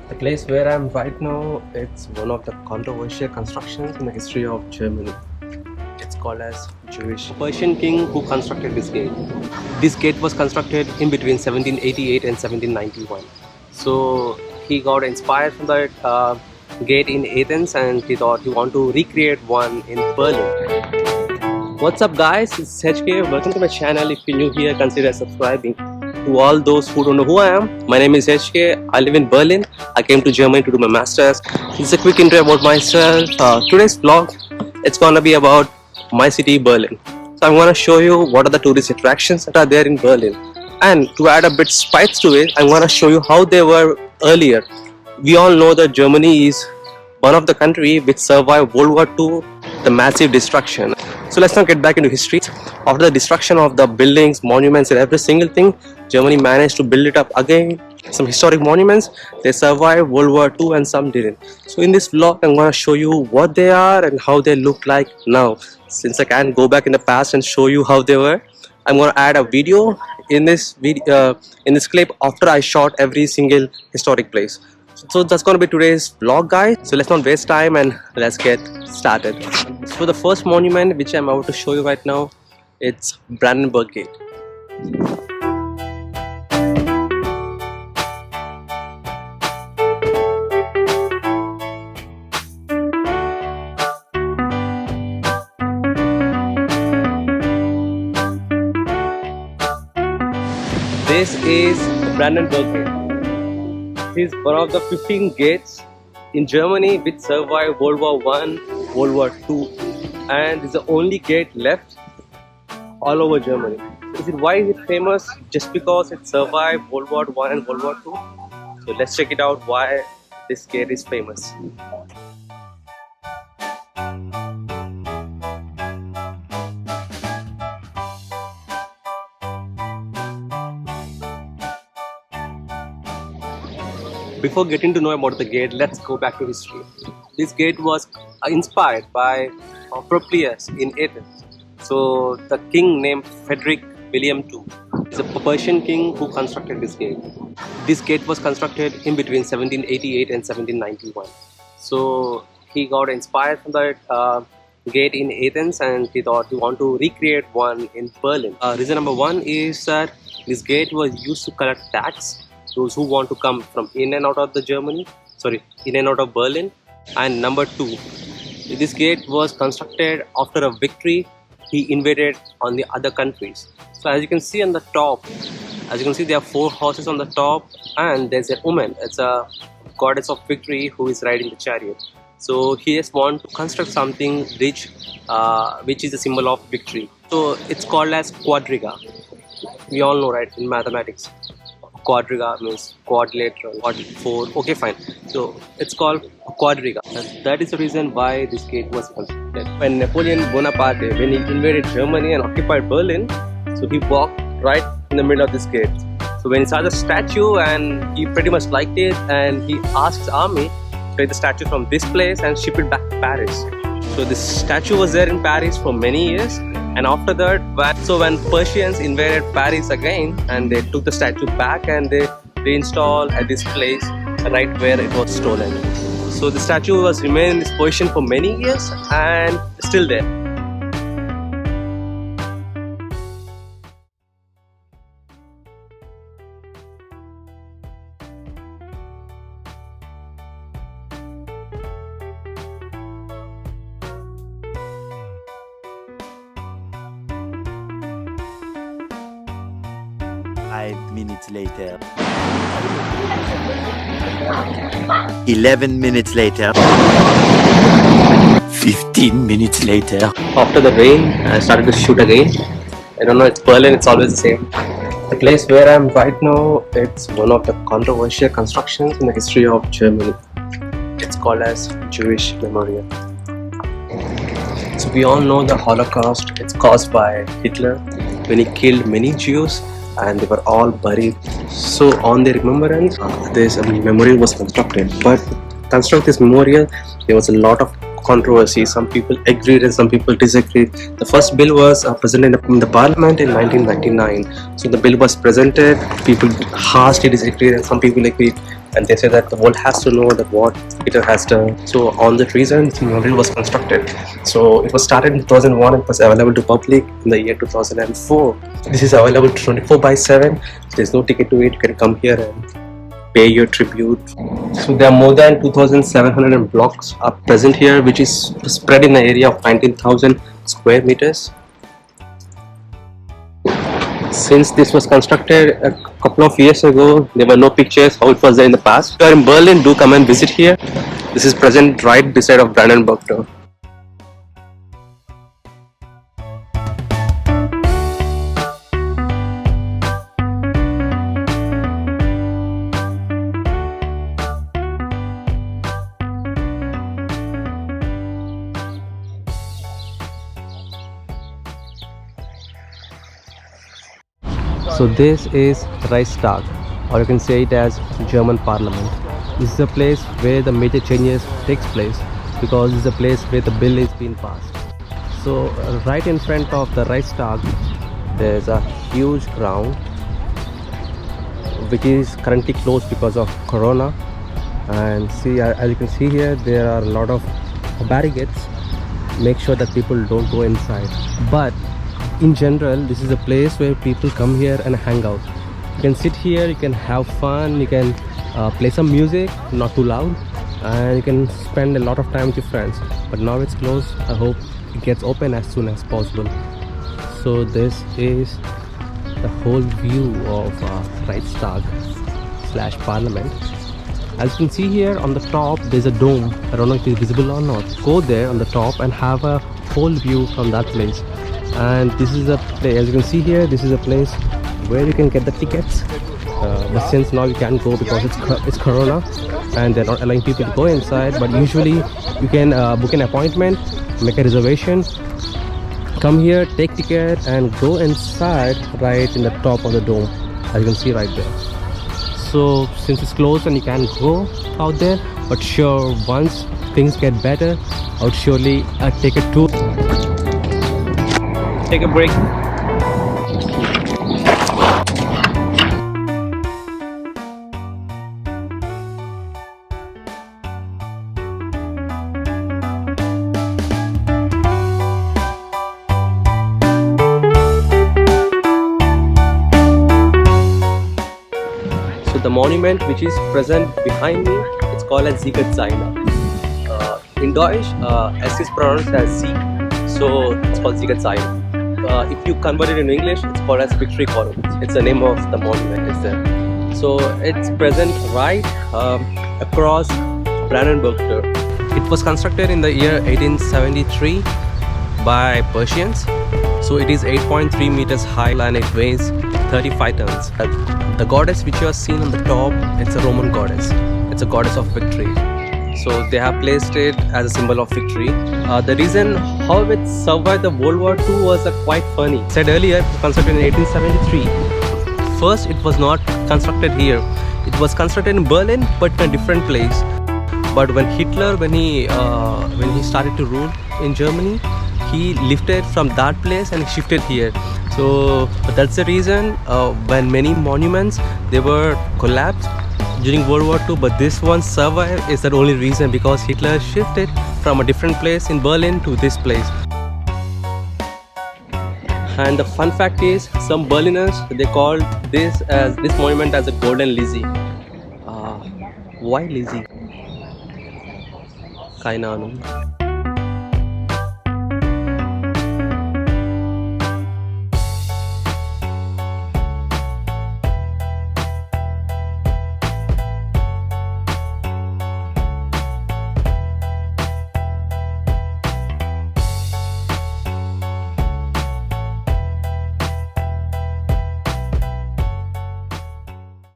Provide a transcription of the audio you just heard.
The place where I am right now, it's one of the controversial constructions in the history of Germany. It's called as Jewish Persian king who constructed this gate. This gate was constructed in between 1788 and 1791. So he got inspired from that gate in Athens, and he thought he wanted to recreate one in Berlin. What's up guys, it's HK. Welcome to my channel. If you're new here, consider subscribing. To all those who don't know who I am, my name is HK. I live in Berlin. I came to Germany to do my masters. This is a quick intro about myself. Today's vlog, it's gonna be about my city, Berlin. So I'm gonna show you what are the tourist attractions that are there in Berlin. And to add a bit spice to it, I'm gonna show you how they were earlier. We all know that Germany is one of the countries which survived World War II, the massive destruction. So let's now get back into history. After the destruction of the buildings, monuments and every single thing, Germany managed to build it up again. Some historic monuments, they survived World War II and some didn't. So in this vlog, I'm going to show you what they are and how they look like now. Since I can't go back in the past and show you how they were, I'm going to add a video in this clip after I shot every single historic place. So that's going to be today's vlog, guys. So let's not waste time and let's get started. So the first monument which I'm about to show you right now, it's Brandenburg Gate. This is Brandenburg Gate. This is one of the 15 gates in Germany which survived World War I, World War II, and it's the only gate left all over Germany. Why is it famous? Just because it survived World War I and World War II. So let's check it out why this gate is famous. Before getting to know about the gate, let's go back to history. This gate was inspired by Proclus in Athens. So the king named Frederick William II is a Persian king who constructed this gate. This gate was constructed in between 1788 and 1791. So he got inspired from that gate in Athens, and he thought he wanted to recreate one in Berlin. Reason number one is that this gate was used to collect tax. Those who want to come from in and out of Berlin. And number two, this gate was constructed after a victory he invaded on the other countries. So as you can see on the top, there are 4 horses on the top, and there's a woman. It's a goddess of victory who is riding the chariot. So he just want to construct something rich, which is a symbol of victory. So it's called as quadriga. We all know, right, in mathematics. Quadriga means quadrilateral, 4. Okay, fine. So it's called quadriga. That is the reason why this gate was constructed. When Napoleon Bonaparte, when he invaded Germany and occupied Berlin, so he walked right in the middle of this gate. So when he saw the statue, and he pretty much liked it, and he asked his army to take the statue from this place and ship it back to Paris. So this statue was there in Paris for many years. And after that, when Persians invaded Paris again, and they took the statue back and they reinstalled at this place right where it was stolen. So the statue was remained in this position for many years and still there. Five minutes later. 11 minutes later. 15 minutes later. After the rain, I started to shoot again. I don't know, it's Berlin, it's always the same. The place where I am right now, it's one of the controversial constructions in the history of Germany. It's called as Jewish Memorial. So we all know the Holocaust. It's caused by Hitler when he killed many Jews, and they were all buried. So on their remembrance, this memorial was constructed. But to construct this memorial, there was a lot of controversy. Some people agreed and some people disagreed. The first bill was presented in the parliament in 1999. So the bill was presented, people harshly disagreed and some people agreed. and they say that the world has to know that what Hitler has done. So on that reason, this memorial was constructed. So it was started in 2001 and was available to public in the year 2004. This is available 24/7. There's no ticket to it. You can come here and pay your tribute. So there are more than 2,700 blocks are present here, which is spread in the area of 19,000 square meters. Since this was constructed a couple of years ago, there were no pictures how it was there in the past. If you are in Berlin, do come and visit here. This is present right beside of Brandenburg Tor. So this is Reichstag, or you can say it as German Parliament. This is a place where the major changes takes place, because this is a place where the bill is being passed. So right in front of the Reichstag, there's a huge ground which is currently closed because of Corona. And see, as you can see here, there are a lot of barricades. Make sure that people don't go inside. But in general, this is a place where people come here and hang out. You can sit here, you can have fun, you can play some music, not too loud, and you can spend a lot of time with your friends. But now it's closed. I hope it gets open as soon as possible. So this is the whole view of Reichstag / Parliament. As you can see here on the top, there's a dome. I don't know if it's visible or not. Go there on the top and have a whole view from that place. And this is a place, as you can see here, this is a place where you can get the tickets. But since now you can't go because it's Corona and they're not allowing people to go inside, but usually you can book an appointment, make a reservation, come here, take ticket and go inside right in the top of the dome, as you can see right there. So since it's closed and you can't go out there, but sure, once things get better, I would surely take a tour. Take a break. So the monument which is present behind me, it's called as Siegersäule. In Deutsch, S is pronounced as Sieg, so it's called Siegersäule. If you convert it in English, it's called as Victory Column. It's the name of the monument is there. So it's present right across Brandenburg Tor. It was constructed in the year 1873 by Persians. So it is 8.3 meters high and it weighs 35 tons. The goddess which you are seeing on the top, it's a Roman goddess. It's a goddess of victory. So they have placed it as a symbol of victory. The reason how it survived the World War II was quite funny. I said earlier, it was constructed in 1873. First, it was not constructed here. It was constructed in Berlin, but in a different place. But when Hitler, when he started to rule in Germany, he lifted from that place and shifted here. So that's the reason when many monuments they were collapsed during World War II, but this one survived is the only reason, because Hitler shifted from a different place in Berlin to this place. And the fun fact is, some Berliners, they called this monument as a Golden Lizzie. Why Lizzie? Keine Ahnung.